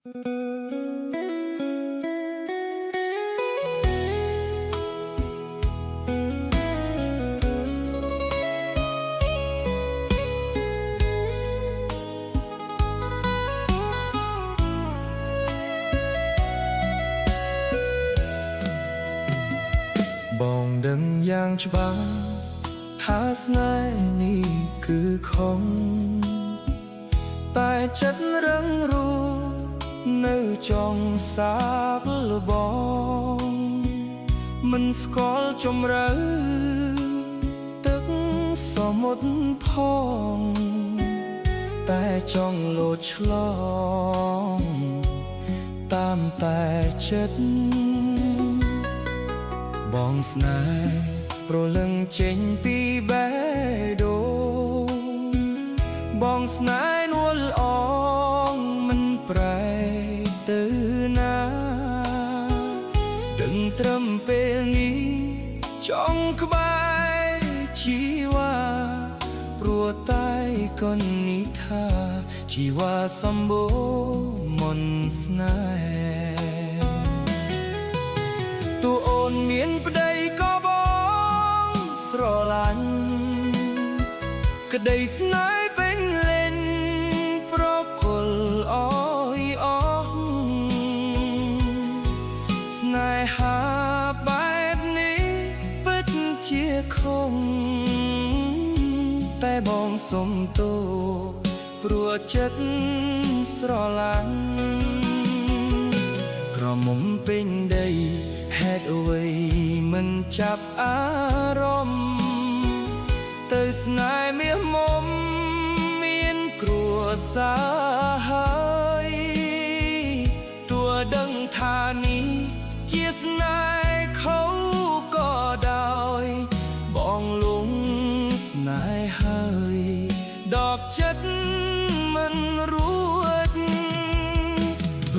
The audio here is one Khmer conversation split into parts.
បងដឹងយ៉ាងច្បាស់ថាស្នេហ៍នេះគឺខំតែចិត្តរឹងរូសនៅចង់សាកល្បងមិនស្គាល់ជំរឿទឹកសមុទ្រផងតែចង់លោតឆ្លងតាមតែចិត្តបងស្នេហ៍ប្រលឹងចេញពីបេះដូងបងស្នេហ៍នួលអងមិនប្រែទៅណាដឹងត្រឹមពេលនេះចង់ក្បែរជីវ៉ាព្រោះតែកូននេះថាជីវ៉ាសម្បូរមន្តស្នេហ៍តួអូនមានប្តីក៏បងស្រឡាញ់ក្តីស្នេហ៍ពេញលេញប្រគល់អើយអស់ស្នេហាបែបនេះពិតជាខំតែបងសុំទោសព្រោះចិត្តស្រឡាញ់ក្រមុំពេញដីហេតុអ្វីមិនចាប់អារម្មណ៍ទៅស្នេហ៍មាសមុំមានគ្រួសារហើយទោះដឹងថានេះជាស្នេហ៍ខុសក៏ដោយបងលងស្នេហ៍ហើយដកចិត្តមិនរួច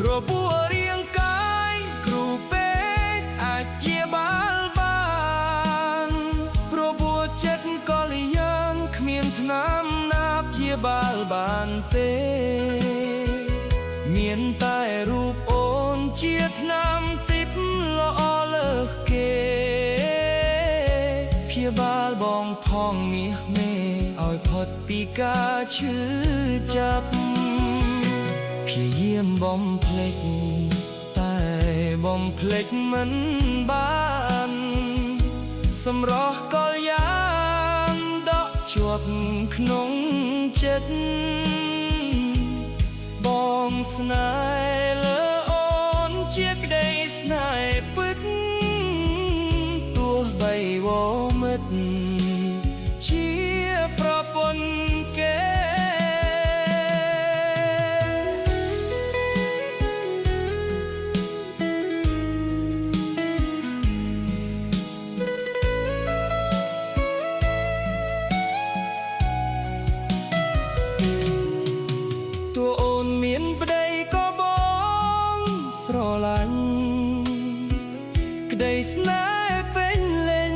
របួសរាងកាយគ្រូពេទ្យអាចជាបាលបានព្រោះបួចិត្តក៏លៀងគ្មានថ្នាំណាព្យាបាលបានទេមានតែរូបអូនជាថ្នាំទីបល្អលើសគេព្យាបាលបងផងមាសមេឲ្យផុតពីការឈឺចាប់ព្យាយាមបំភ្លេចតែបំភ្លេចមិនបានសម្រស់ក៏យ៉ាងដកជាប់ក្នុងចិត្តបងស្នេហ៍លើអូនជាក្តីស្នេហ៍ពិតទោះបីវមិត្តជាប្រពន្ធគេតួអូនមានប្តីក៏បងស្រឡាញ់ក្តីស្នេហ៍ពេញលេញ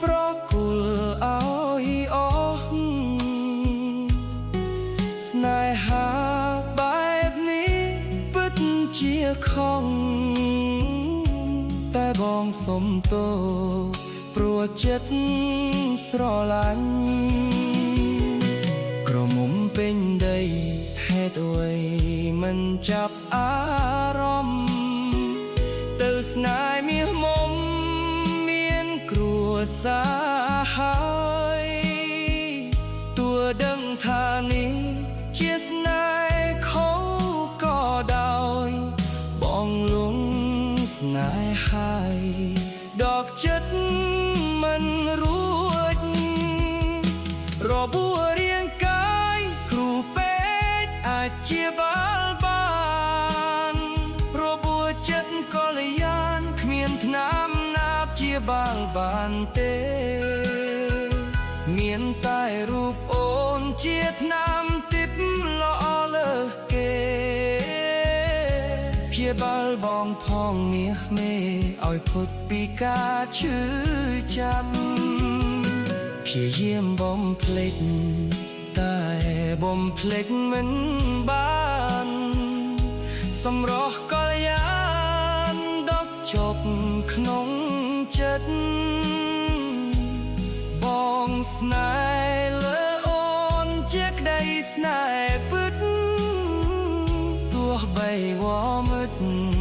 ប្រគល់ឲ្យអស់ស្នេហាបែបនេះពិតជាខំតែបងសុំទោសព្រោះចិត្តស្រឡាញ់ក្រមុំពេញដីហេតុអ្វីមិនចាប់អារម្មណ៍ទៅស្នេហ៍មាសមុំមានគ្រួសារហើយទោះដឹងថានេះជាស្នេហ៍ខុសក៏ដោយបងលងស្នេហ៍ហើយដកចិត្តមិនរួចរបួសរាងកាយគ្រូពេទ្យអាចជាបាលបានរបួសចិត្តក៏លយានគ្មានថ្នាំណាព្យាបាលបានទេមានតែរូបអូនជាថ្នាំទីបល្អលើសគេព្យាបាលបងផងមាសមេឲ្យផុតពីការឈឺចាប់ព្យាយាមបំភ្លេចតែបំភ្លេចមិនបាន សម្រស់កល្យានដកជប់ក្នុងចិត្តបងស្នេហ៍លើអូនជាក្តីស្នេហ៍ពិតទោះបីវមិត្ត